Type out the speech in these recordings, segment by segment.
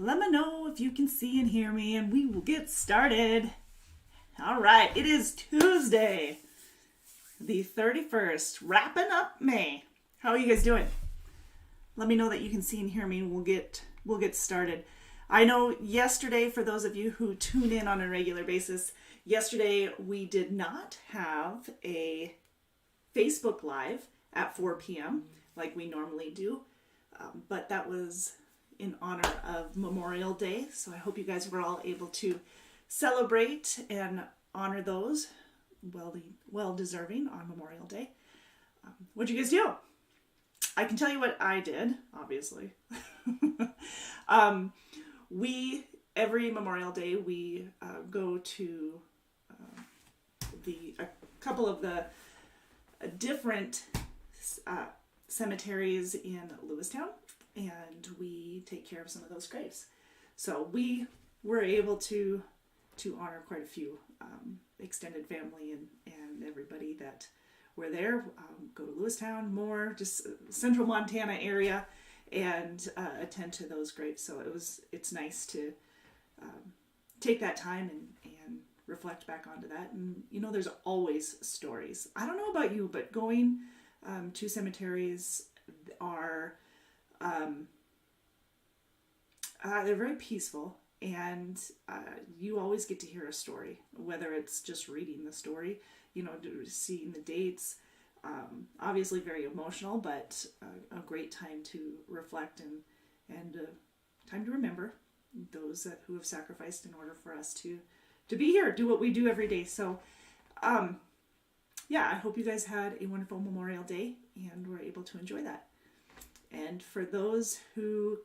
Let me know if you can see and hear me, and we will get started. All right, it is Tuesday, the 31st, wrapping up May. How are you guys doing? Let me know that you can see and hear me, and we'll get started. I know yesterday, for those of you who tune in on a regular basis, yesterday we did not have a Facebook Live at 4 p.m. like we normally do, but that was in honor of Memorial Day, so I hope you guys were all able to celebrate and honor those well deserving on Memorial Day. What'd you guys do? I can tell you what I did, obviously. Every Memorial Day we go to a couple of the different cemeteries in Lewistown, and we take care of some of those graves. So we were able to honor quite a few extended family and everybody that were there. Go to Lewistown, more just central Montana area, and attend to those graves. So it's nice to take that time and reflect back onto that. And there's always stories. I don't know about you, but going to cemeteries are they're very peaceful, and you always get to hear a story, whether it's just reading the story, seeing the dates. Obviously very emotional, but a great time to reflect and time to remember those who have sacrificed in order for us to be here, do what we do every day. So I hope you guys had a wonderful Memorial Day and were able to enjoy that. And for those who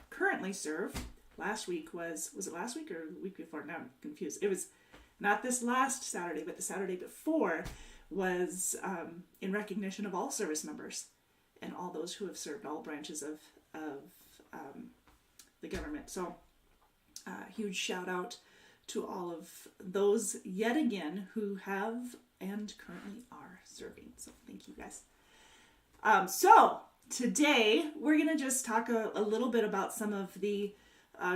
currently serve, last week was it last week or the week before? Now I'm confused. It was not this last Saturday, but the Saturday before was in recognition of all service members and all those who have served all branches of the government. So huge shout out to all of those yet again who have and currently are serving. So thank you guys. So today we're going to just talk a little bit about some of the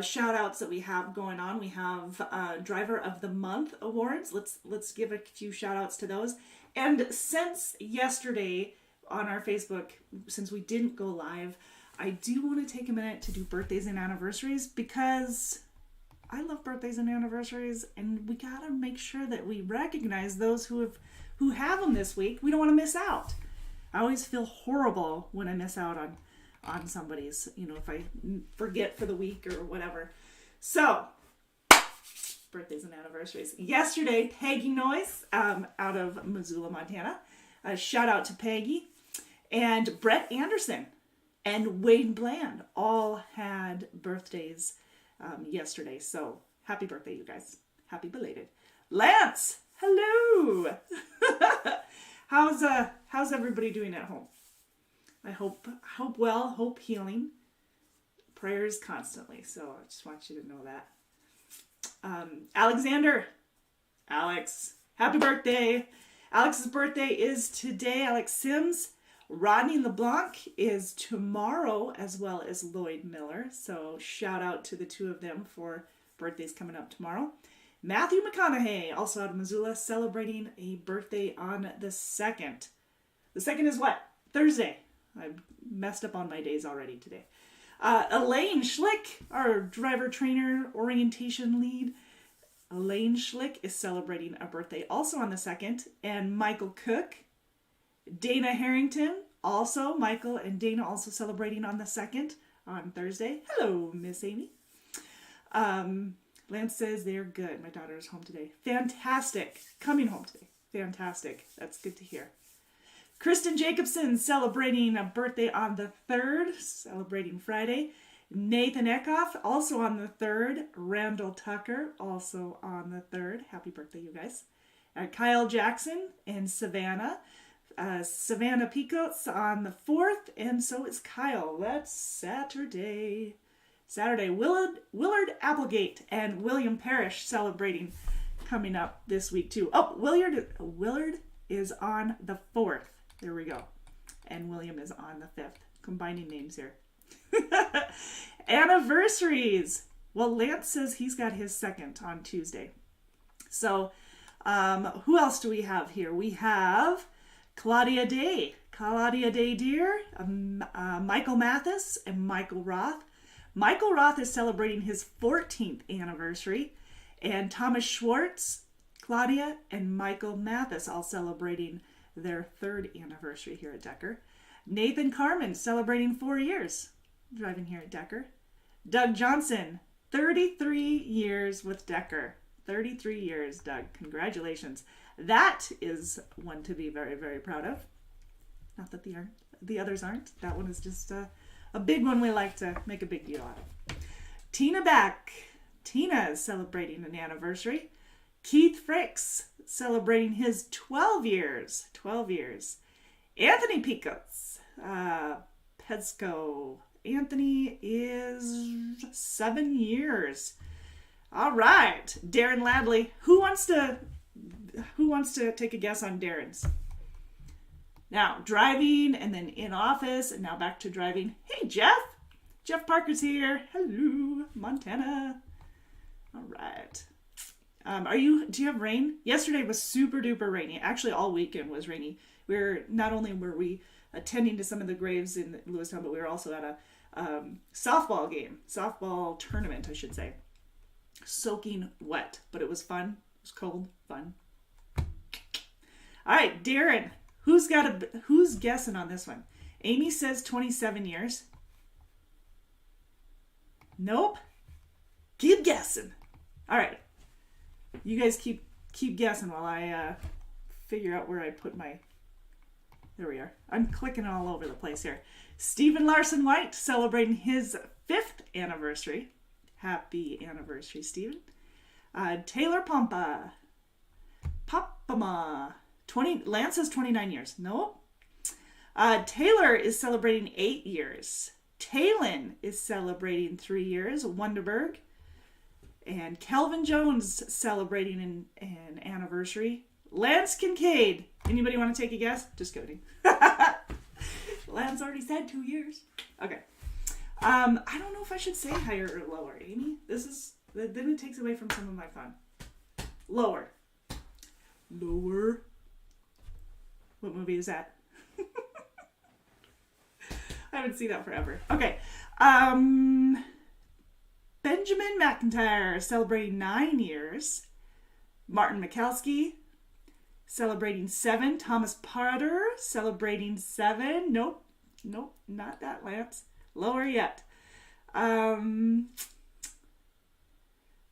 shout outs that we have going on. We have Driver of the Month awards. Let's give a few shout outs to those. And since yesterday on our Facebook, since we didn't go live, I do want to take a minute to do birthdays and anniversaries, because I love birthdays and anniversaries, and we gotta make sure that we recognize those who have them this week. We don't want to miss out. I always feel horrible when I miss out on somebody's, if I forget for the week or whatever. So, birthdays and anniversaries. Yesterday, Peggy Noyce, out of Missoula, Montana. Shout out to Peggy. And Brett Anderson and Wade Bland all had birthdays yesterday. So, happy birthday, you guys. Happy belated. Lance, hello. How's everybody doing at home? I hope well, hope healing. Prayers constantly. So I just want you to know that. Alexander, Alex, happy birthday. Alex's birthday is today. Alex Sims. Rodney LeBlanc is tomorrow, as well as Lloyd Miller. So shout out to the two of them for birthdays coming up tomorrow. Matthew McConaughey, also out of Missoula, celebrating a birthday on the 2nd. The 2nd is what? Thursday. I messed up on my days already today. Elaine Schlick, our driver trainer orientation lead. Elaine Schlick is celebrating a birthday also on the 2nd. And Michael Cook. Dana Harrington, also Michael and Dana also celebrating on the 2nd on Thursday. Hello, Miss Amy. Lance says they're good. My daughter is home today. Fantastic. Coming home today. Fantastic. That's good to hear. Kristen Jacobson celebrating a birthday on the 3rd, celebrating Friday. Nathan Eckhoff, also on the 3rd. Randall Tucker, also on the 3rd. Happy birthday, you guys. Kyle Jackson and Savannah. Savannah Picots on the 4th, and so is Kyle. That's Saturday. Willard Applegate and William Parrish celebrating coming up this week too. Oh, Willard is on the 4th. There we go. And William is on the 5th. Combining names here. Anniversaries. Well, Lance says he's got his second on Tuesday. So, who else do we have here? We have Claudia Day. Claudia Day, dear. Michael Mathis and Michael Roth. Michael Roth is celebrating his 14th anniversary. And Thomas Schwartz, Claudia, and Michael Mathis all celebrating their 3rd anniversary here at Decker. Nathan Carmen celebrating 4 years driving here at Decker. Doug Johnson, 33 years with Decker. 33 years, Doug. Congratulations. That is one to be very, very proud of. Not that the others aren't. That one is just a big one we like to make a big deal out of. Tina Beck. Tina is celebrating an anniversary. Keith Fricks celebrating his 12 years. 12 years. Anthony Picos. Pesco. Anthony is 7 years. All right. Darren Ladley. Who wants to take a guess on Darren's? Now, driving and then in office and now back to driving. Hey, Jeff. Jeff Parker's here. Hello, Montana. All right. Do you have rain? Yesterday was super duper rainy. Actually, all weekend was rainy. Not only were we attending to some of the graves in Lewistown, but we were also at a softball tournament, I should say. Soaking wet, but it was fun. It was cold, fun. All right, Darren. Who's guessing on this one? Amy says 27 years. Nope. Keep guessing. All right. You guys keep guessing while I figure out where I put my... There we are. I'm clicking all over the place here. Stephen Larson White celebrating his 5th anniversary. Happy anniversary, Stephen. Taylor Pompa. Papama. Lance says 29 years. Nope. Taylor is celebrating 8 years. Talon is celebrating 3 years. Wonderberg. And Kelvin Jones celebrating an anniversary. Lance Kincaid. Anybody want to take a guess? Just kidding. Lance already said 2 years. Okay. I don't know if I should say higher or lower, Amy. Then it takes away from some of my fun. Lower. Lower. What movie is that? I haven't seen that forever. Okay. Benjamin McIntyre celebrating 9 years. Martin Mikalski celebrating 7. Thomas Potter celebrating 7. Nope, not that, Lance. Lower yet.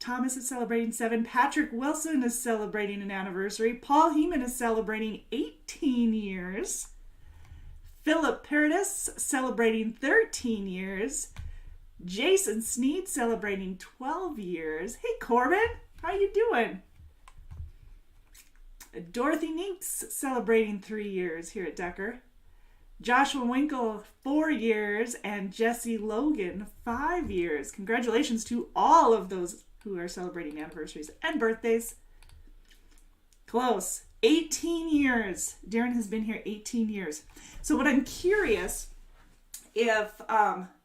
Thomas is celebrating 7. Patrick Wilson is celebrating an anniversary. Paul Heeman is celebrating 18 years. Philip Paradis celebrating 13 years. Jason Sneed celebrating 12 years. Hey, Corbin, how you doing? Dorothy Neeks celebrating 3 years here at Decker. Joshua Winkle, 4 years. And Jesse Logan, 5 years. Congratulations to all of those who are celebrating anniversaries and birthdays. Close. 18 years. Darren has been here 18 years. So what I'm curious if that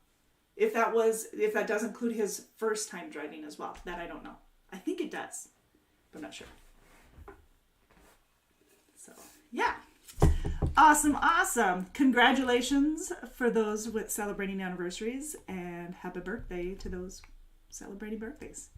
does include his first time driving as well. That I don't know. I think it does, but I'm not sure. So yeah. Awesome. Congratulations for those with celebrating anniversaries, and happy birthday to those celebrating birthdays.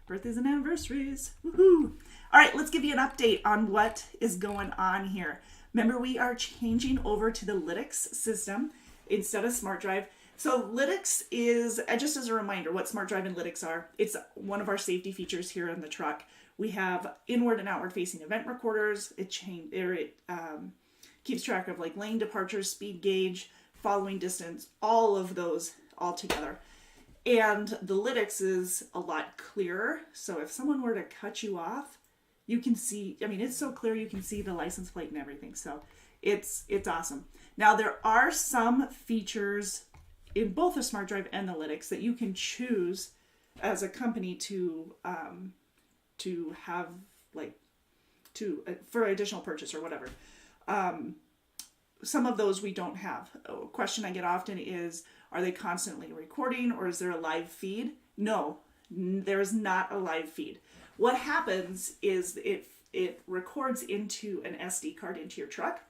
Birthdays and anniversaries. Woohoo! All right, let's give you an update on what is going on here. Remember, we are changing over to the Lytx system instead of Smart Drive. So Lytx is, just as a reminder, what Smart Drive and Lytx are. It's one of our safety features here in the truck. We have inward and outward facing event recorders. It keeps track of like lane departures, speed gauge, following distance, all of those all together. And the Lytx is a lot clearer. So if someone were to cut you off, you can see, it's so clear you can see the license plate and everything. So it's awesome. Now there are some features in both the Smart Drive and the Lytx that you can choose as a company to have for additional purchase or whatever. some of those we don't have. A question I get often is, are they constantly recording or is there a live feed? No, there is not a live feed. What happens is it records into an SD card into your truck,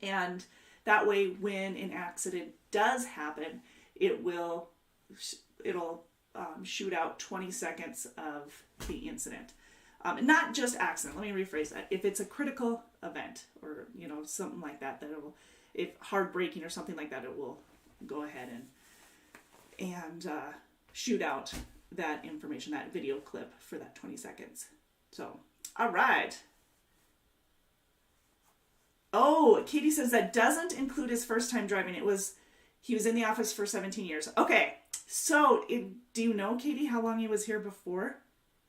and that way when an accident does happen, it'll shoot out 20 seconds of the incident. Not just accident, let me rephrase that. If it's a critical event or, something like that, if heartbreaking or something like that, it will go ahead and shoot out that information, that video clip for that 20 seconds. So, all right. Oh, Katie says that doesn't include his first time driving. He was in the office for 17 years. Okay, so do you know, Katie, how long he was here before?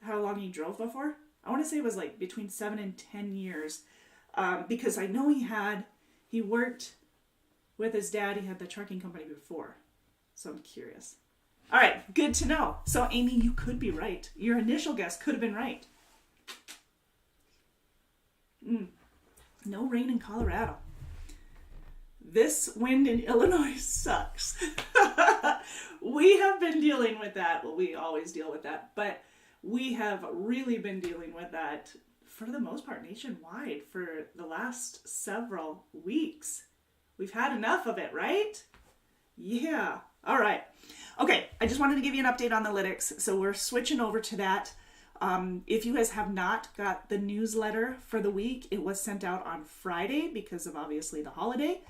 How long he drove before? I want to say it was like between 7 and 10 years. Because I know he worked with his dad. He had the trucking company before. So I'm curious. All right, good to know. So Amy, you could be right. Your initial guess could have been right. No rain in Colorado. This wind in Illinois sucks. We have been dealing with that. Well, we always deal with that, but we have really been dealing with that for the most part nationwide for the last several weeks. We've had enough of it, right? Yeah. All right. Okay. I just wanted to give you an update on the lytics. So we're switching over to that. If you guys have not got the newsletter for the week, it was sent out on Friday because of obviously the holiday.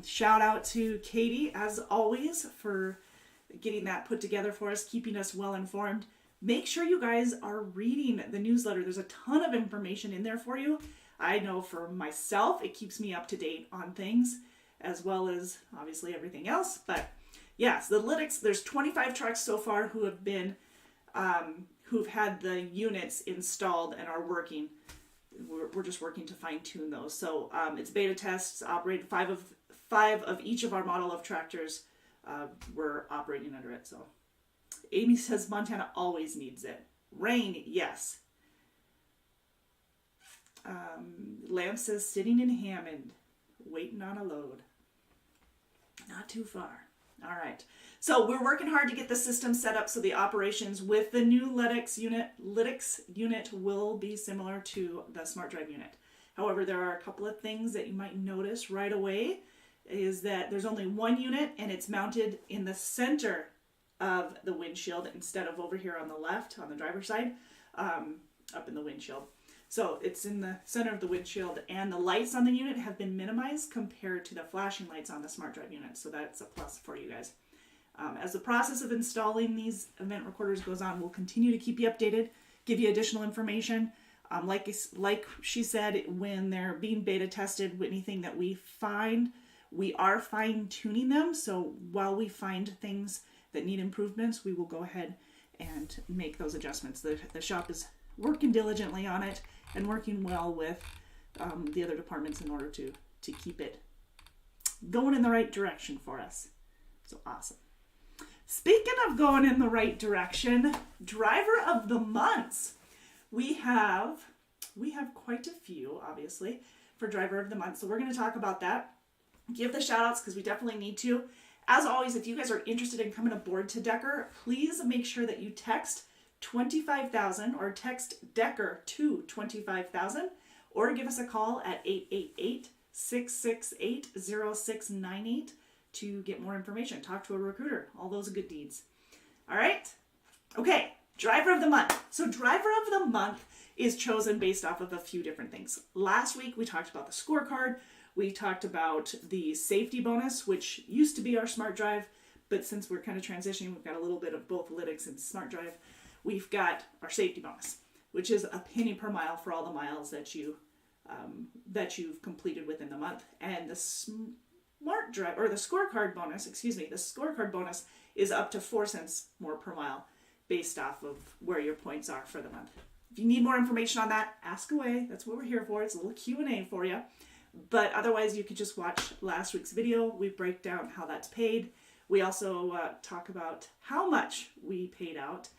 Shout out to Katie, as always, for getting that put together for us, keeping us well informed. Make sure you guys are reading the newsletter. There's a ton of information in there for you. I know for myself, it keeps me up to date on things, as well as obviously everything else. But yes, the lytics, there's 25 trucks so far who have been, who've had the units installed and are working. We're just working to fine tune those. So it's beta tests, operated five of each of our model of tractors were operating under it. So Amy says Montana always needs it. Rain, yes. Lamb says sitting in Hammond, waiting on a load. Not too far. All right. So we're working hard to get the system set up so the operations with the new lytics unit will be similar to the Smart Drive unit. However, there are a couple of things that you might notice right away is that there's only one unit and it's mounted in the center of the windshield instead of over here on the left on the driver's side, up in the windshield. So it's in the center of the windshield, and the lights on the unit have been minimized compared to the flashing lights on the Smart Drive unit. So that's a plus for you guys. As the process of installing these event recorders goes on, we'll continue to keep you updated, give you additional information. Like she said, when they're being beta tested, anything that we find, we are fine tuning them. So while we find things that need improvements, we will go ahead and make those adjustments. The shop is working diligently on it and working well with the other departments in order to keep it going in the right direction for us. So awesome. Speaking of going in the right direction, driver of the months. We have quite a few, obviously, for driver of the month. So we're going to talk about that. Give the shout outs because we definitely need to. As always, if you guys are interested in coming aboard to Decker, please make sure that you text 25,000 or text Decker to 25,000 or give us a call at 888-668-0698 to get more information. Talk to a recruiter. All those good deeds. All right. Okay. Driver of the month. So driver of the month is chosen based off of a few different things. Last week, we talked about the scorecard. We talked about the safety bonus, which used to be our Smart Drive, but since we're kind of transitioning, we've got a little bit of both lytics and Smart Drive. We've got our safety bonus, which is a penny per mile for all the miles that you've completed within the month. And the Smart Drive, or the scorecard bonus, the scorecard bonus is up to 4 cents more per mile based off of where your points are for the month. If you need more information on that, ask away. That's what we're here for. It's a little Q&A for you. But otherwise, you could just watch last week's video. We break down how that's paid. We also talk about how much we paid out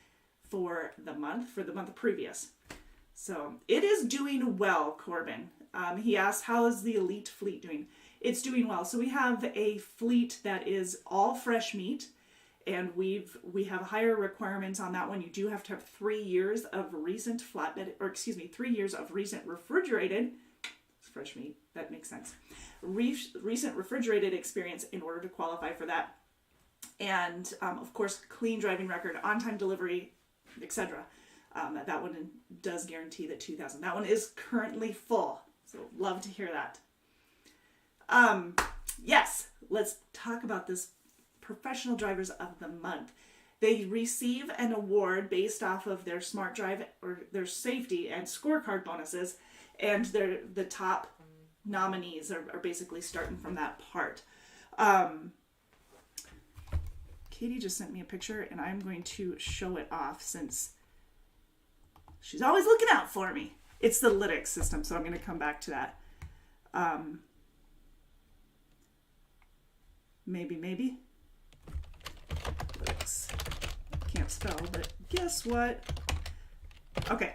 for the month previous. So it is doing well, Corbin. He asked, how is the elite fleet doing? it's doing well. So we have a fleet that is all fresh meat, and we have higher requirements on that one. You do have to have 3 years of recent flatbed, or excuse me, 3 years of recent refrigerated, it's fresh meat, that makes sense, recent refrigerated experience in order to qualify for that. And of course, clean driving record, on-time delivery, etc. That one does guarantee the 2,000. That one is currently full, so love to hear that. Yes, let's talk about this Professional Drivers of the Month. They receive an award based off of their smart drive or their safety and scorecard bonuses, and the top nominees are basically starting from that part. Katie just sent me a picture, and I'm going to show it off since she's always looking out for me. It's the lytics system, so I'm going to come back to that. Maybe. Lytics. Can't spell, but guess what? Okay.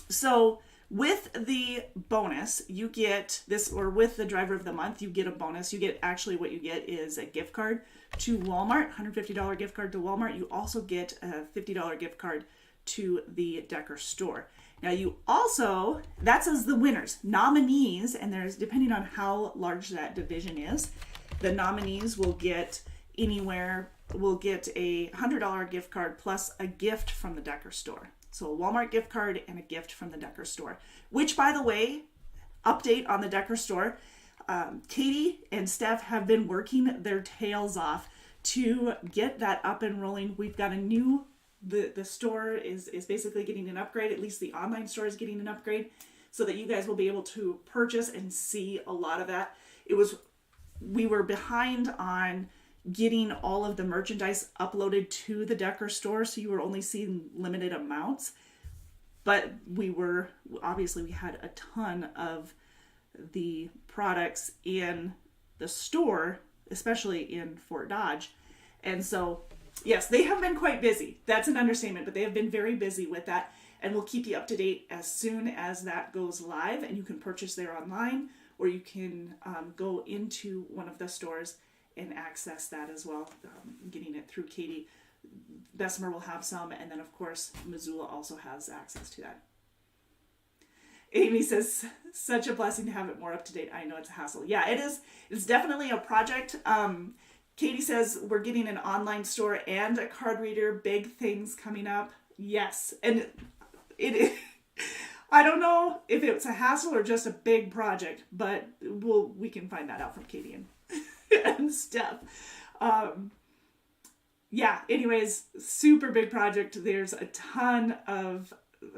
So with the bonus, you get this, or with the driver of the month, you get a bonus. You get, actually what you get is a gift card to Walmart, $150 gift card to Walmart. You also get a $50 gift card to the Decker store. Now you also, that's as the winners. Nominees, and there's, depending on how large that division is, the nominees will get anywhere, will get a $100 gift card plus a gift from the Decker store. So a Walmart gift card and a gift from the Decker store, which, by the way, update on the Decker store. Katie and Steph have been working their tails off to get that up and rolling. We've got a new, the store is basically getting an upgrade. At least the online store is getting an upgrade so that you guys will be able to purchase and see a lot of that. We were behind on getting all of the merchandise uploaded to the Decker store, so you were only seeing limited amounts. But we had a ton of the products in the store, especially in Fort Dodge. And so, yes, they have been quite busy. That's an understatement, but they have been very busy with that. And we'll keep you up to date as soon as that goes live, and you can purchase there online, or you can go into one of the stores and access that as well, getting it through Katie. Bessemer will have some, and then of course Missoula also has access to that. Amy says, such a blessing to have it more up to date. I know it's a hassle. Yeah, it is. It's definitely a project. Katie says we're getting an online store and a card reader. Big things coming up. Yes, and it is. I don't know if it's a hassle or just a big project, but we can find that out from Katie and Steph. Yeah, anyways, super big project. There's a ton of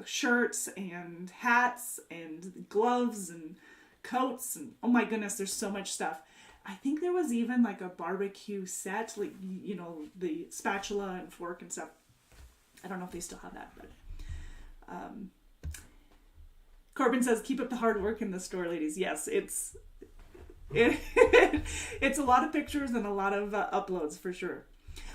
shirts and hats and gloves and coats, and oh my goodness, there's so much stuff. I think there was even like a barbecue set, like, you know, the spatula and fork and stuff. I don't know if they still have that, but Corbin says, keep up the hard work in the store, ladies. Yes, it's a lot of pictures and a lot of uploads for sure.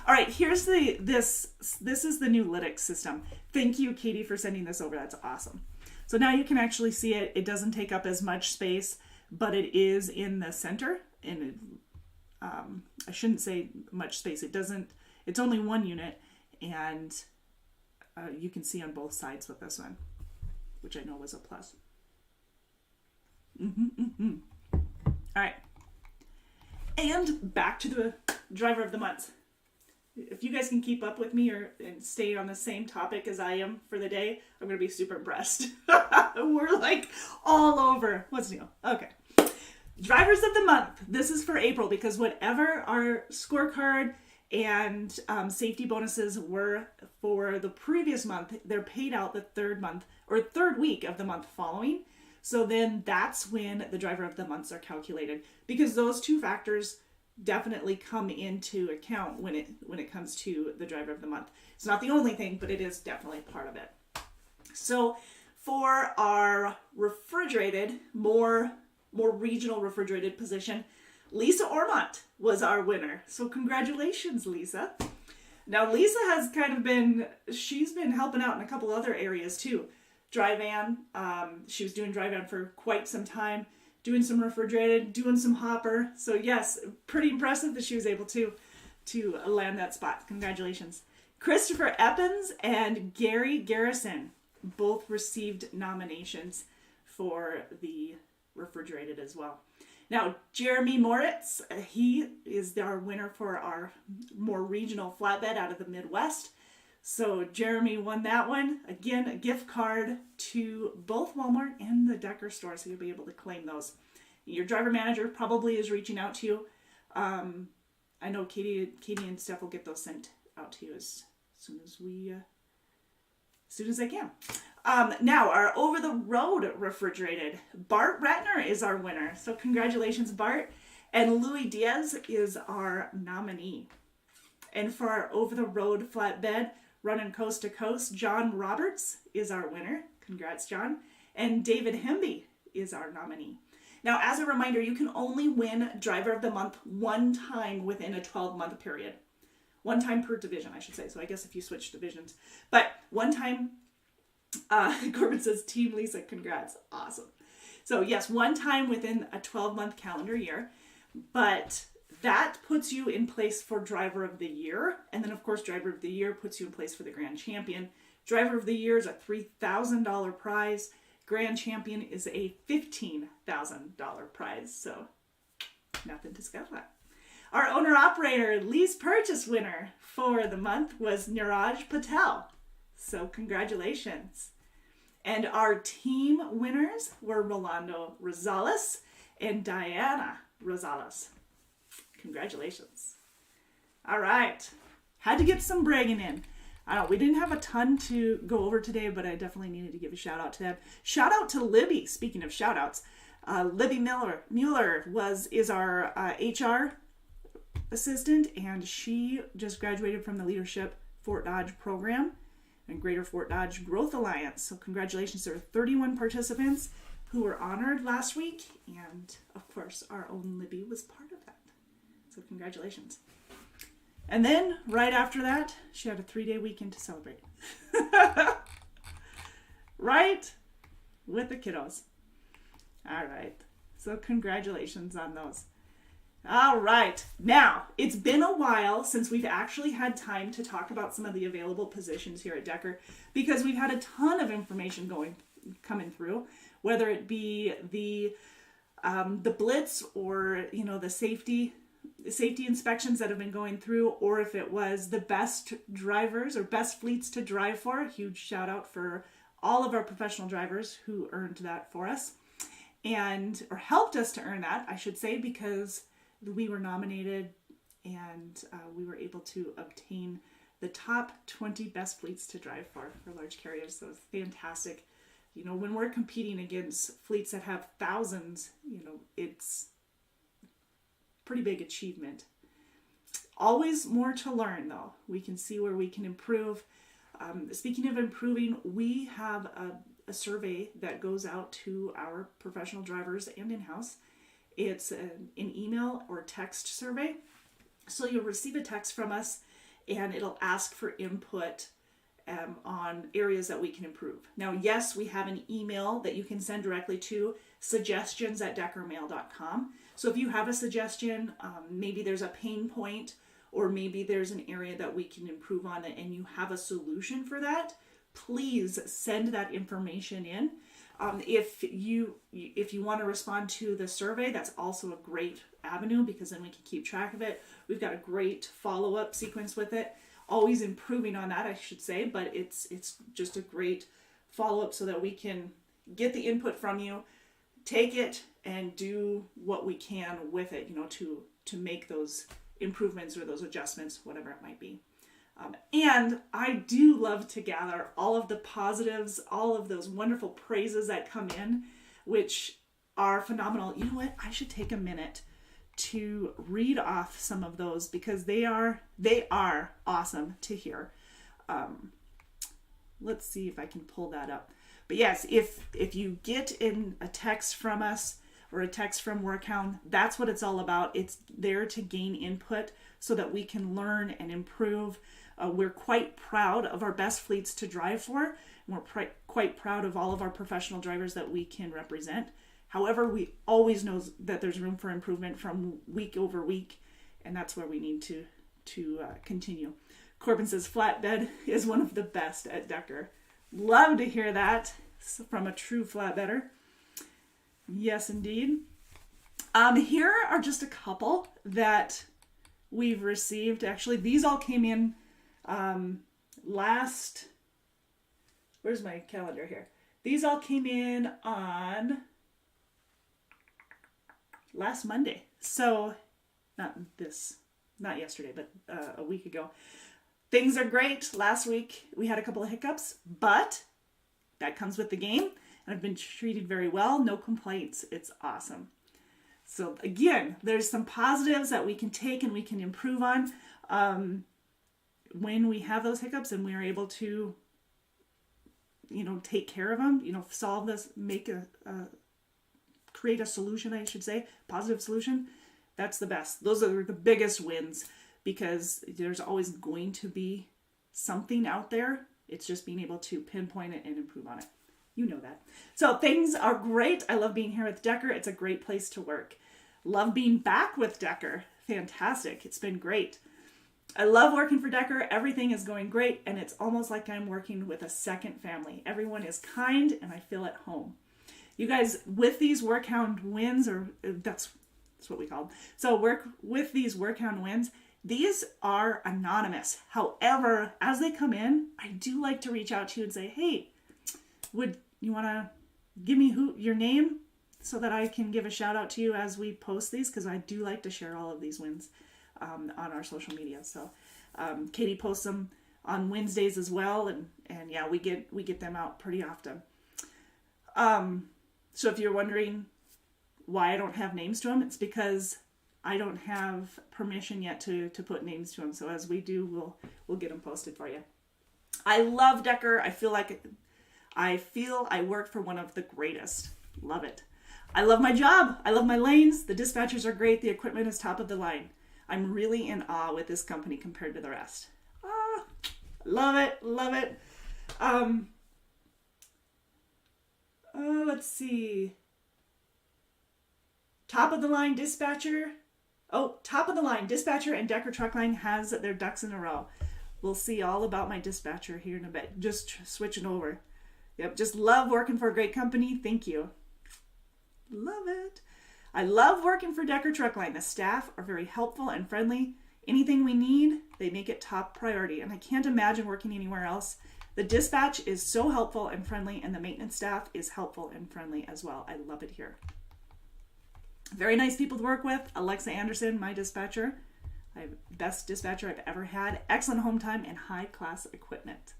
All right, here's this is the new lytics system. Thank you, Katie, for sending this over. That's awesome. So now you can actually see it. It doesn't take up as much space, but it is in the center, and I shouldn't say much space. It doesn't. It's only one unit, and you can see on both sides with this one, which I know was a plus. All right. And back to the driver of the month. If you guys can keep up with me and stay on the same topic as I am for the day, I'm going to be super impressed. We're like all over. What's new? Okay. Drivers of the month. This is for April, because whatever our scorecard and safety bonuses were for the previous month, they're paid out the third week of the month following. So then that's when the driver of the months are calculated, because those two factors definitely come into account when it comes to the driver of the month. It's not the only thing, but it is definitely part of it. So for our refrigerated, more regional refrigerated position, Lisa Ormont was our winner. So congratulations, Lisa. Now Lisa has she's been helping out in a couple other areas too. Dry van, she was doing dry van for quite some time, doing some refrigerated, doing some hopper. So yes, pretty impressive that she was able to land that spot. Congratulations. Christopher Eppens and Gary Garrison both received nominations for the refrigerated as well. Now, Jeremy Moritz, he is our winner for our more regional flatbed out of the Midwest. So Jeremy won that one. Again, a gift card to both Walmart and the Decker store, so you'll be able to claim those. Your driver manager probably is reaching out to you. I know Katie and Steph will get those sent out to you as soon as they can. Now, our over-the-road refrigerated, Bart Ratner is our winner. So congratulations, Bart. And Louis Diaz is our nominee. And for our over-the-road flatbed, running coast to coast, John Roberts is our winner. Congrats, John. And David Hemby is our nominee. Now, as a reminder, you can only win Driver of the Month one time within a 12-month period. One time per division, I should say. So I guess if you switch divisions. But one time, Corbin says, Team Lisa, congrats. Awesome. So yes, one time within a 12-month calendar year. But that puts you in place for Driver of the Year. And then, of course, Driver of the Year puts you in place for the Grand Champion. Driver of the Year is a $3,000 prize. Grand Champion is a $15,000 prize. So nothing to scoff at. Our owner-operator lease purchase winner for the month was Niraj Patel. So congratulations. And our team winners were Rolando Rosales and Diana Rosales. Congratulations. All right. Had to get some bragging in. I don't. We didn't have a ton to go over today, but I definitely needed to give a shout out to them. Shout out to Libby. Speaking of shout outs, Libby Mueller is our HR assistant, and she just graduated from the Leadership Fort Dodge program and Greater Fort Dodge Growth Alliance. So congratulations. There are 31 participants who were honored last week, and of course our own Libby was part of that. So congratulations. And then right after that, she had a 3-day weekend to celebrate. Right? With the kiddos. All right. So congratulations on those. All right. Now, it's been a while since we've actually had time to talk about some of the available positions here at Decker, because we've had a ton of information coming through, whether it be the blitz or, the safety inspections that have been going through, or if it was the best drivers or best fleets to drive for. A huge shout out for all of our professional drivers who earned that for us, or helped us to earn that, I should say, because we were nominated and we were able to obtain the top 20 best fleets to drive for large carriers. So it's fantastic. When we're competing against fleets that have thousands, it's pretty big achievement. Always more to learn, though. We can see where we can improve. Speaking of improving, we have a survey that goes out to our professional drivers and in-house. It's an email or text survey. So you'll receive a text from us, and it'll ask for input on areas that we can improve. Now, yes, we have an email that you can send directly to suggestions@deckermail.com. So if you have a suggestion, maybe there's a pain point, or maybe there's an area that we can improve on and you have a solution for that, please send that information in. If you want to respond to the survey, that's also a great avenue, because then we can keep track of it. We've got a great follow-up sequence with it. Always improving on that, I should say, but it's just a great follow-up so that we can get the input from you, take it, and do what we can with it, to make those improvements or those adjustments, whatever it might be. And I do love to gather all of the positives, all of those wonderful praises that come in, which are phenomenal. You know what? I should take a minute to read off some of those, because they are awesome to hear. Let's see if I can pull that up. But yes, if you get in a text from us or a text from Workhound, that's what it's all about. It's there to gain input so that we can learn and improve. We're quite proud of our best fleets to drive for. And we're quite proud of all of our professional drivers that we can represent. However, we always know that there's room for improvement from week over week, and that's where we need to continue. Corbin says flatbed is one of the best at Decker. Love to hear that from a true flatbedder. Yes, indeed. Here are just a couple that we've received. Actually, these all came in where's my calendar here? These all came in on last Monday. So not yesterday, but a week ago. Things are great. Last week we had a couple of hiccups, but that comes with the game. And I've been treated very well. No complaints. It's awesome. So again, there's some positives that we can take and we can improve on when we have those hiccups and we're able to, take care of them, solve this, create a solution, I should say, positive solution. That's the best. Those are the biggest wins because there's always going to be something out there. It's just being able to pinpoint it and improve on it. You know that. So things are great. I love being here with Decker. It's a great place to work. Love being back with Decker. Fantastic. It's been great. I love working for Decker. Everything is going great, and it's almost like I'm working with a second family. Everyone is kind, and I feel at home. You guys, with these Workhound wins, or that's what we call them. So with these Workhound wins, these are anonymous. However, as they come in, I do like to reach out to you and say, hey, would you want to give me your name so that I can give a shout out to you as we post these? Because I do like to share all of these wins on our social media. So Katie posts them on Wednesdays as well, and yeah, we get them out pretty often. So if you're wondering why I don't have names to them, it's because I don't have permission yet to put names to them. So as we do, we'll get them posted for you. I love Decker. I feel I work for one of the greatest. Love it. I love my job. I love my lanes. The dispatchers are great. The equipment is top of the line. I'm really in awe with this company compared to the rest. Love it. Love it. Let's see. Top of the line dispatcher and Decker Truck Line has their ducks in a row. We'll see all about my dispatcher here in a bit. Just switching over. Yep, just love working for a great company. Thank you. Love it. I love working for Decker Truck Line. The staff are very helpful and friendly. Anything we need, they make it top priority. And I can't imagine working anywhere else. The dispatch is so helpful and friendly, and the maintenance staff is helpful and friendly as well. I love it here. Very nice people to work with. Alexa Anderson, my dispatcher. I have best dispatcher I've ever had. Excellent home time and high-class equipment.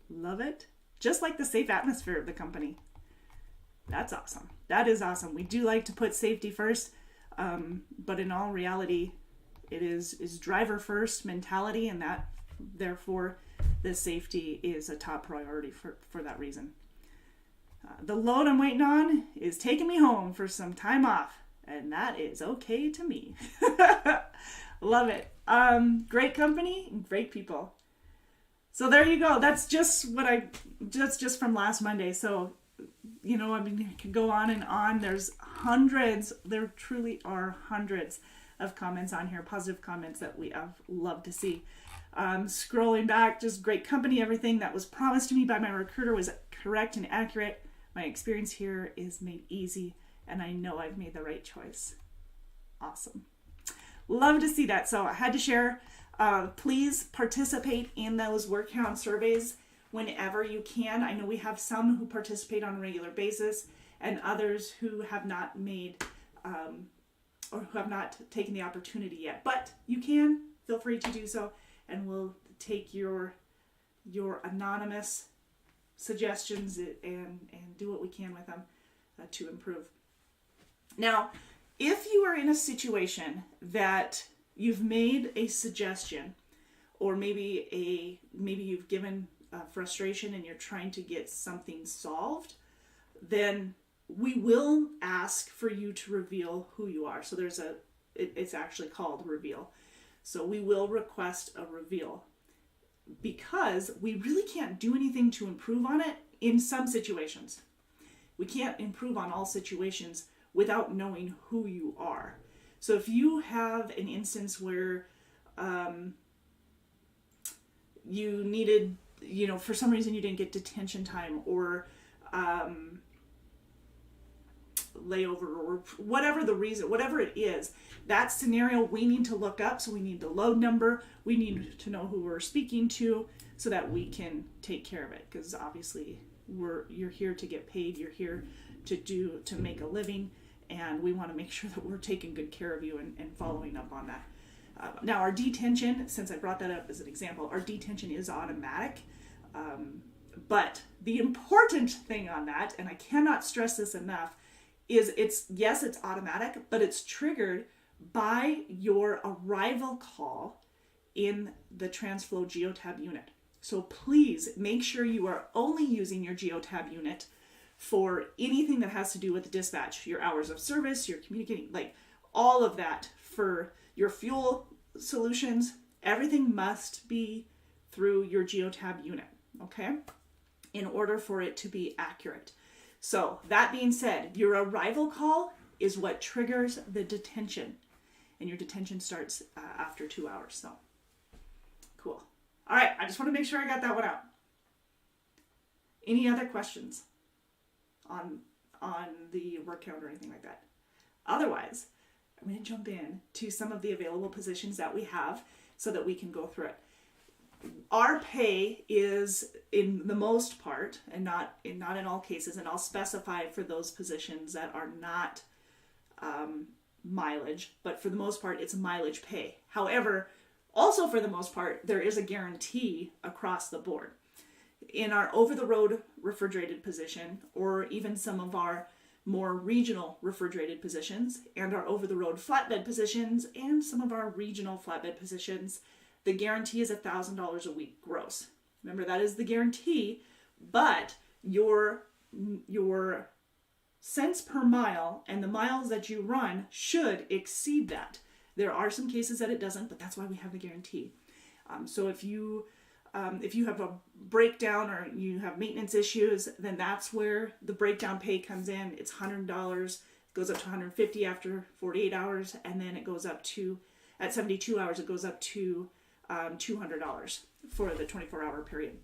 Love it. Just like the safe atmosphere of the company. That's awesome. That is awesome. We do like to put safety first, but in all reality, it is driver first mentality, and that therefore the safety is a top priority for that reason. The load I'm waiting on is taking me home for some time off, and that is okay to me. Love it. Great company, great people. So there you go. That's just from last Monday. So, it can go on and on. There's hundreds. There truly are hundreds of comments on here, positive comments that we have loved to see. Scrolling back, just great company. Everything that was promised to me by my recruiter was correct and accurate. My experience here is made easy, and I know I've made the right choice. Awesome. Love to see that. So I had to share. Please participate in those Workhound surveys whenever you can. I know we have some who participate on a regular basis and others who have not made or who have not taken the opportunity yet. But you can. Feel free to do so, and we'll take your anonymous suggestions and do what we can with them to improve. Now, if you are in a situation that you've made a suggestion, or maybe you've given frustration and you're trying to get something solved, then we will ask for you to reveal who you are. So it's actually called reveal. So we will request a reveal because we really can't do anything to improve on it in some situations. We can't improve on all situations without knowing who you are. So if you have an instance where you needed, for some reason you didn't get detention time or layover or whatever the reason, whatever it is, that scenario we need to look up. So we need the load number. We need to know who we're speaking to so that we can take care of it. Because obviously you're here to get paid. You're here to make a living. And we want to make sure that we're taking good care of you and following up on that. Now our detention, since I brought that up as an example, our detention is automatic. But the important thing on that, and I cannot stress this enough, is it's automatic, but it's triggered by your arrival call in the TransFlow GeoTab unit. So please make sure you are only using your GeoTab unit for anything that has to do with the dispatch, your hours of service, your communicating, like all of that. For your fuel solutions, everything must be through your GeoTab unit, okay? In order for it to be accurate. So that being said, your arrival call is what triggers the detention, and your detention starts after 2 hours. So cool. All right, I just want to make sure I got that one out. Any other questions on the work count or anything like that? Otherwise, I'm going to jump in to some of the available positions that we have so that we can go through it. Our pay is, in the most part, and not in all cases, and I'll specify for those positions that are not mileage, but for the most part, it's mileage pay. However, also for the most part, there is a guarantee across the board. In our over-the-road refrigerated position, or even some of our more regional refrigerated positions, and our over-the-road flatbed positions, and some of our regional flatbed positions, the guarantee is $1,000 a week gross. Remember, that is the guarantee, but your cents per mile and the miles that you run should exceed that. There are some cases that it doesn't, but that's why we have the guarantee. So if you have a breakdown or you have maintenance issues, then that's where the breakdown pay comes in. It's $100, goes up to $150 after 48 hours, and then it goes up to, at 72 hours, it goes up to $200 for the 24-hour period.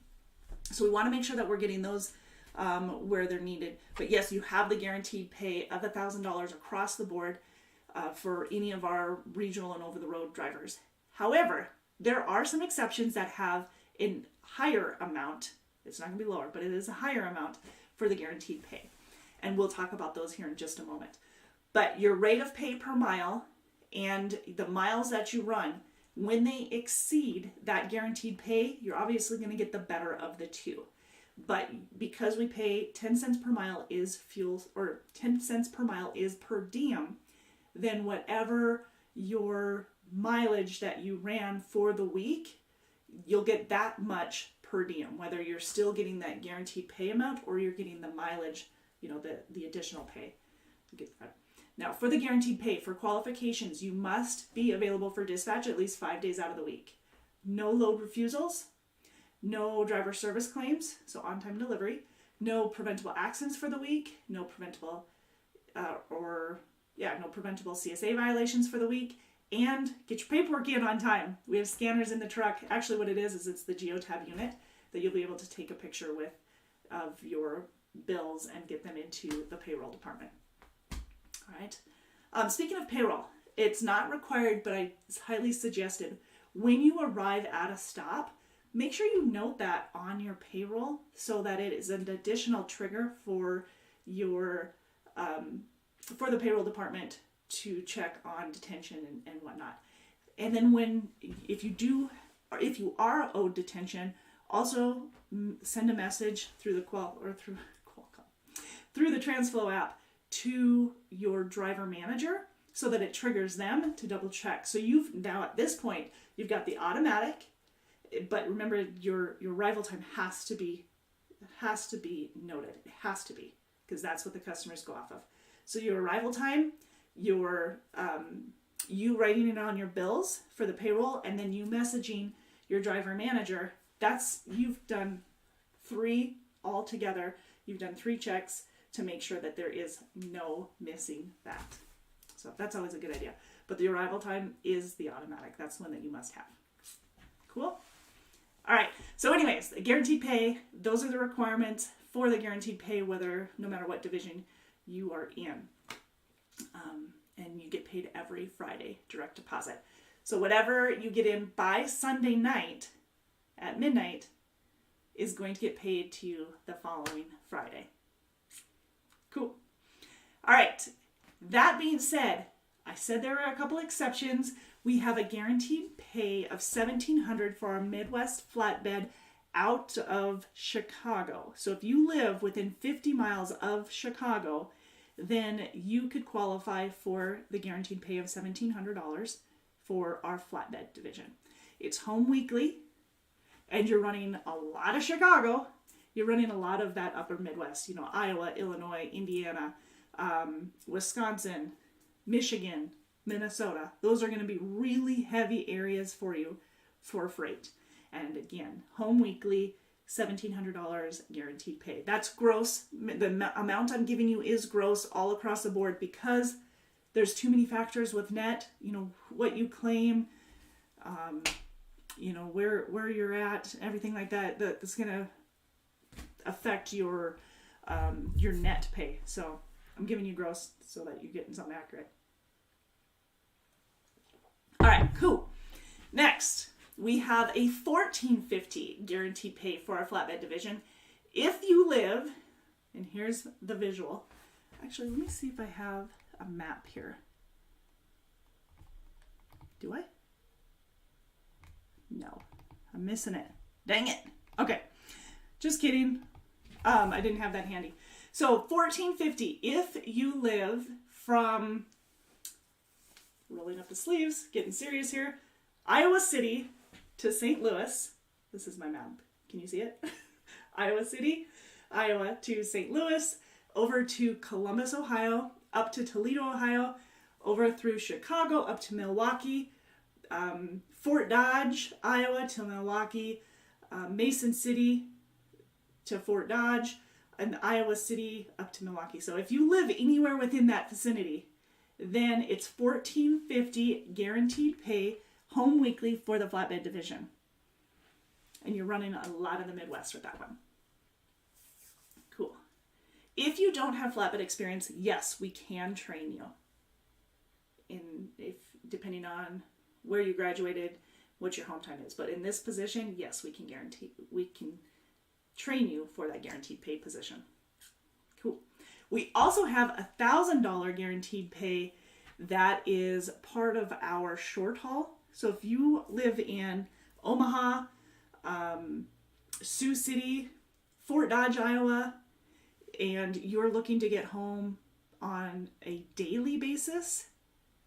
So we want to make sure that we're getting those where they're needed. But yes, you have the guaranteed pay of $1,000 across the board for any of our regional and over-the-road drivers. However, there are some exceptions that have a higher amount. It's not going to be lower, but it is a higher amount for the guaranteed pay. And we'll talk about those here in just a moment. But your rate of pay per mile and the miles that you run, when they exceed that guaranteed pay, you're obviously going to get the better of the two. But because we pay 10 cents per mile is fuel, or 10 cents per mile is per diem, then whatever your mileage that you ran for the week, you'll get that much per diem, whether you're still getting that guaranteed pay amount or you're getting the mileage, the additional pay. Now, for the guaranteed pay, for qualifications, you must be available for dispatch at least 5 days out of the week. No load refusals, no driver service claims, so on-time delivery, no preventable accidents for the week, no preventable CSA violations for the week, and get your paperwork in on time. We have scanners in the truck. Actually, what it is it's the GeoTab unit that you'll be able to take a picture with of your bills and get them into the payroll department. All right. Speaking of payroll, it's not required, but it's highly suggested. When you arrive at a stop, make sure you note that on your payroll so that it is an additional trigger for your for the payroll department to check on detention and whatnot. And then if you are owed detention, also send a message through the through the TransFlow app to your driver manager so that it triggers them to double check. So you've now at this point, you've got the automatic, but remember your arrival time has to be noted. It has to be, because that's what the customers go off of. So your arrival time, your you writing it on your bills for the payroll, and then you messaging your driver manager, you've done 3 altogether. You've done 3 checks to make sure that there is no missing that. So that's always a good idea. But the arrival time is the automatic. That's one that you must have. Cool? All right. So anyways, guaranteed pay, those are the requirements for the guaranteed pay, no matter what division you are in. And you get paid every Friday, direct deposit. So whatever you get in by Sunday night at midnight is going to get paid to you the following Friday. Cool. All right. That being said, I said there are a couple exceptions. We have a guaranteed pay of $1,700 for our Midwest flatbed out of Chicago. So if you live within 50 miles of Chicago, then you could qualify for the guaranteed pay of $1,700 for our flatbed division. It's home weekly, and you're running a lot of Chicago. You're running a lot of that upper Midwest, Iowa, Illinois, Indiana, Wisconsin, Michigan, Minnesota. Those are going to be really heavy areas for you for freight. And again, home weekly, $1,700 guaranteed pay. That's gross. The amount I'm giving you is gross all across the board because there's too many factors with net, what you claim, where you're at, everything like that, that's going to affect your net pay. So I'm giving you gross so that you're getting something accurate. All right, cool. Next, we have a $1,450 guaranteed pay for our flatbed division. If you live, and here's the visual. Actually, let me see if I have a map here. Do I? No, I'm missing it. Dang it. Okay, just kidding. I didn't have that handy. So $1,450 if you live from, rolling up the sleeves, getting serious here, Iowa City to St. Louis. This is my map. Can you see it? Iowa City, Iowa to St. Louis, over to Columbus, Ohio, up to Toledo, Ohio, over through Chicago, up to Milwaukee, Fort Dodge, Iowa to Milwaukee, Mason City to Fort Dodge, and Iowa City up to Milwaukee. So if you live anywhere within that vicinity, then it's $1,450 guaranteed pay home weekly for the flatbed division. And you're running a lot of the Midwest with that one. Cool. If you don't have flatbed experience, yes, we can train you. Depending on where you graduated, what your home time is. But in this position, yes, we can train you for that guaranteed pay position. Cool. We also have $1,000 guaranteed pay that is part of our short haul. So if you live in Omaha, Sioux City, Fort Dodge, Iowa, and you're looking to get home on a daily basis,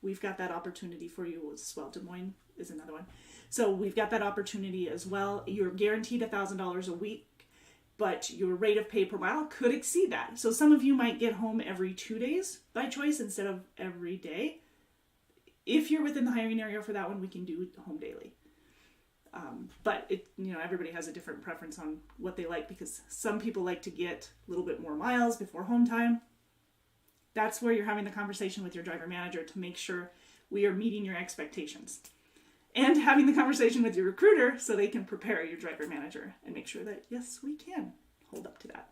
we've got that opportunity for you as well. Des Moines is another one. So we've got that opportunity as well. You're guaranteed $1,000 a week, but your rate of pay per mile could exceed that. So some of you might get home every 2 days by choice instead of every day. If you're within the hiring area for that one, we can do home daily. But everybody has a different preference on what they like because some people like to get a little bit more miles before home time. That's where you're having the conversation with your driver manager to make sure we are meeting your expectations. And having the conversation with your recruiter so they can prepare your driver manager and make sure that, yes, we can hold up to that.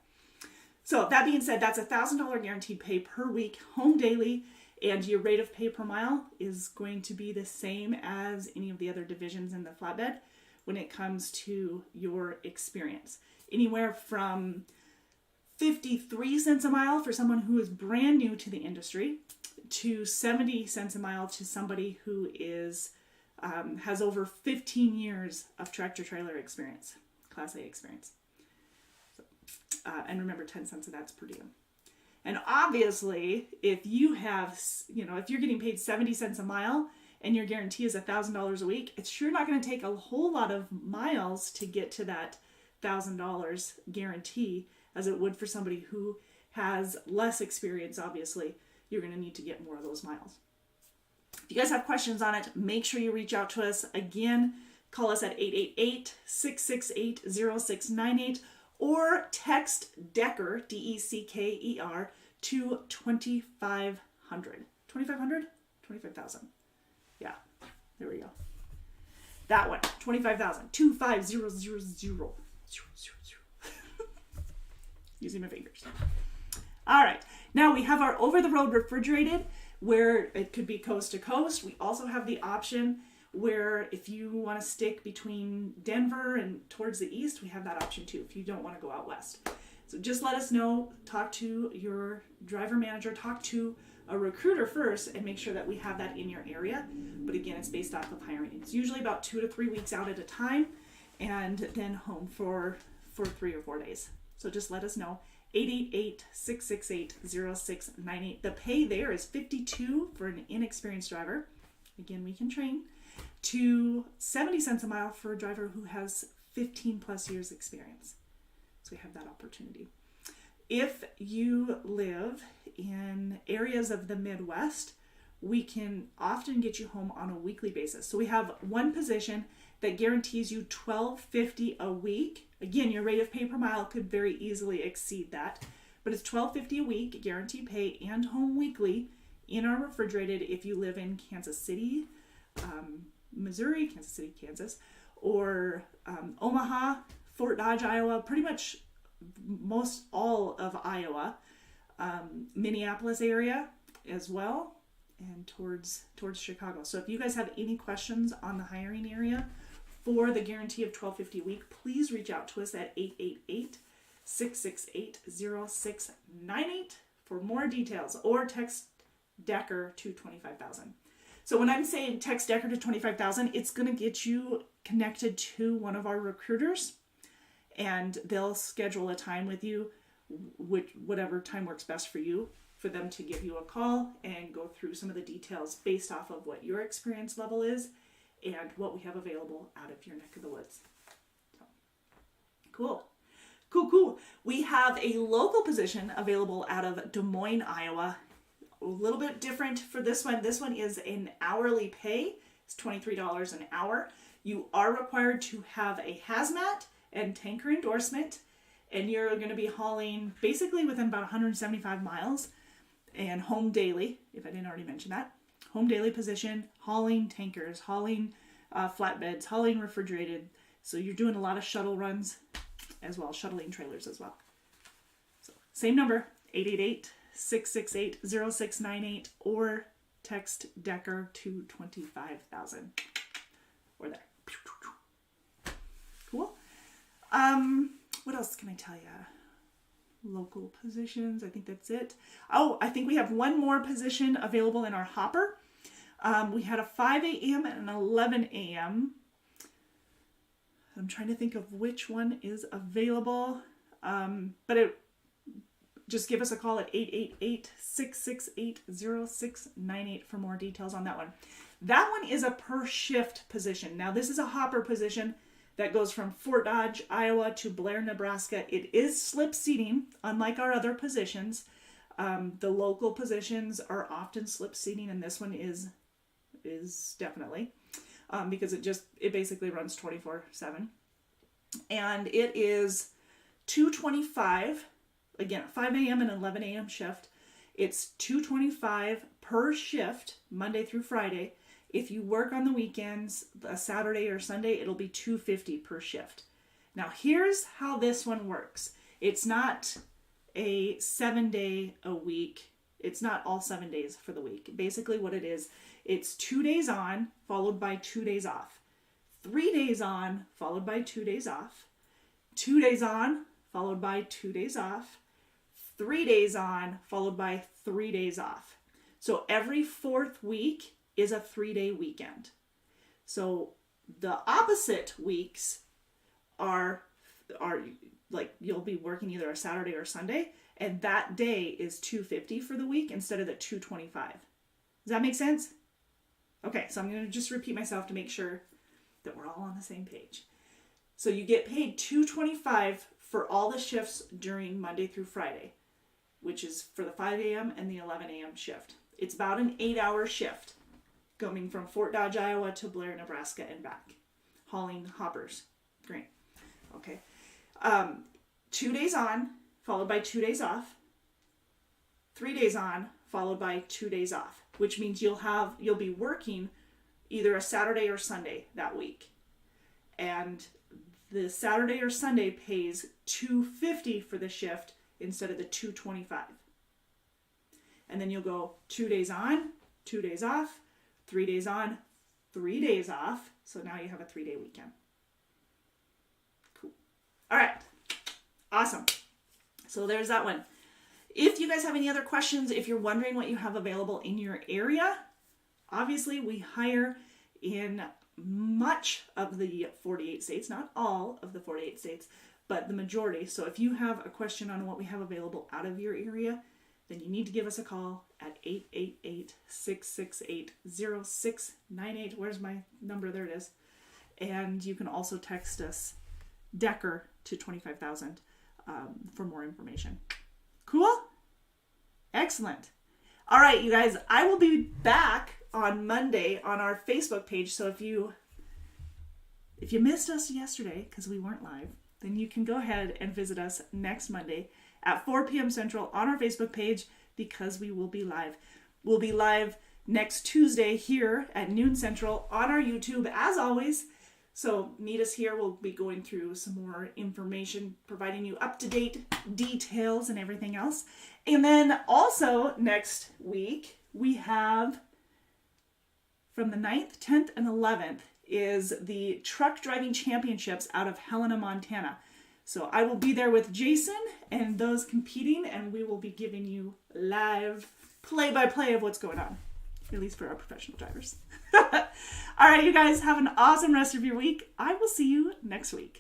So that being said, that's $1,000 guaranteed pay per week, home daily, and your rate of pay per mile is going to be the same as any of the other divisions in the flatbed when it comes to your experience. Anywhere from 53 cents a mile for someone who is brand new to the industry to 70 cents a mile to somebody who is has over 15 years of tractor trailer experience, Class A experience. So, and remember, 10 cents of that's per diem. And obviously, if you have, if you're getting paid 70 cents a mile and your guarantee is $1,000 a week, it's sure not going to take a whole lot of miles to get to that $1,000 guarantee as it would for somebody who has less experience. Obviously, you're going to need to get more of those miles. If you guys have questions on it, make sure you reach out to us. Again, call us at 888-668-0698 or text Decker, DECKER, to 2,500. 2,500? 25,000. Yeah, there we go. That one, 25,000. 25000. Using my fingers. All right. Now we have our over-the-road refrigerated, where it could be coast to coast. We also have the option where if you want to stick between Denver and towards the east, we have that option too, if you don't want to go out west. So just let us know, talk to your driver manager, talk to a recruiter first, and make sure that we have that in your area. But again, it's based off of hiring. It's usually about 2 to 3 weeks out at a time, and then home for 3 or 4 days. So just let us know. 888-668-0698. The pay there is $52 for an inexperienced driver. Again, we can train, to 70 cents a mile for a driver who has 15 plus years experience. So we have that opportunity. If you live in areas of the Midwest, we can often get you home on a weekly basis. So we have one position that guarantees you $12.50 a week. Again, your rate of pay per mile could very easily exceed that, but it's $12.50 a week, guaranteed pay, and home weekly in our refrigerated if you live in Kansas City, Missouri, Kansas City, Kansas, or Omaha, Fort Dodge, Iowa, pretty much most all of Iowa, Minneapolis area as well, and towards Chicago. So if you guys have any questions on the hiring area for the guarantee of $12.50 a week, please reach out to us at 888-668-0698 for more details, or text Decker to 25,000. So when I'm saying text Decker to 25,000, it's going to get you connected to one of our recruiters, and they'll schedule a time with you, whatever time works best for you, for them to give you a call and go through some of the details based off of what your experience level is and what we have available out of your neck of the woods. So, cool. We have a local position available out of Des Moines, Iowa. A little bit different for this one. This one is an hourly pay. It's $23 an hour. You are required to have a hazmat and tanker endorsement, and you're going to be hauling basically within about 175 miles and home daily, if I didn't already mention that. Home daily position, hauling tankers, hauling flatbeds, hauling refrigerated. So you're doing a lot of shuttle runs as well, shuttling trailers as well. So same number, 888-668-0698, or text Decker to 25,000. Or there. Cool. What else can I tell you? Local positions, I think that's it. Oh, I think we have one more position available in our hopper. We had a 5 a.m. and an 11 a.m. I'm trying to think of which one is available. But just give us a call at 888-668-0698 for more details on that one. That one is a per shift position. Now, this is a hopper position that goes from Fort Dodge, Iowa to Blair, Nebraska. It is slip seating, unlike our other positions. The local positions are often slip seating, and this one is definitely, because it basically runs 24/7. And it is $225, again, 5 a.m. and 11 a.m. shift. It's $225 per shift, Monday through Friday. If you work on the weekends, a Saturday or Sunday, it'll be $250 per shift. Now, here's how this one works. It's not a 7-day a week. It's not all 7 days for the week. Basically what it is, it's 2 days on, followed by 2 days off. 3 days on, followed by 2 days off. 2 days on, followed by 2 days off. 3 days on, followed by 3 days off. So every fourth week is a 3-day weekend. So the opposite weeks are like you'll be working either a Saturday or Sunday, and that day is $250 for the week instead of the $225. Does that make sense? Okay, so I'm going to just repeat myself to make sure that we're all on the same page. So you get paid $225 for all the shifts during Monday through Friday, which is for the 5 a.m. and the 11 a.m. shift. It's about an 8-hour shift, coming from Fort Dodge, Iowa to Blair, Nebraska and back, hauling hoppers. Great. Okay. 2 days on, followed by 2 days off. 3 days on, followed by 2 days off, which means you'll be working either a Saturday or Sunday that week. And the Saturday or Sunday pays $250 for the shift instead of the $225. And then you'll go 2 days on, 2 days off, 3 days on, 3 days off. So now you have a 3-day weekend. Cool. All right. Awesome. So there's that one. If you guys have any other questions, if you're wondering what you have available in your area, obviously we hire in much of the 48 states, not all of the 48 states, but the majority. So if you have a question on what we have available out of your area, then you need to give us a call at 888-668-0698. Where's my number? There it is. And you can also text us Decker to 25,000 for more information. Cool? Excellent. All right, you guys, I will be back on Monday on our Facebook page. So if you missed us yesterday because we weren't live, then you can go ahead and visit us next Monday at 4 p.m. Central on our Facebook page because we will be live. We'll be live next Tuesday here at noon Central on our YouTube as always. So meet us here. We'll be going through some more information, providing you up-to-date details and everything else. And then also next week, we have from the 9th, 10th, and 11th is the Truck Driving Championships out of Helena, Montana. So I will be there with Jason and those competing, and we will be giving you live play-by-play of what's going on, at least for our professional drivers. All right, you guys, have an awesome rest of your week. I will see you next week.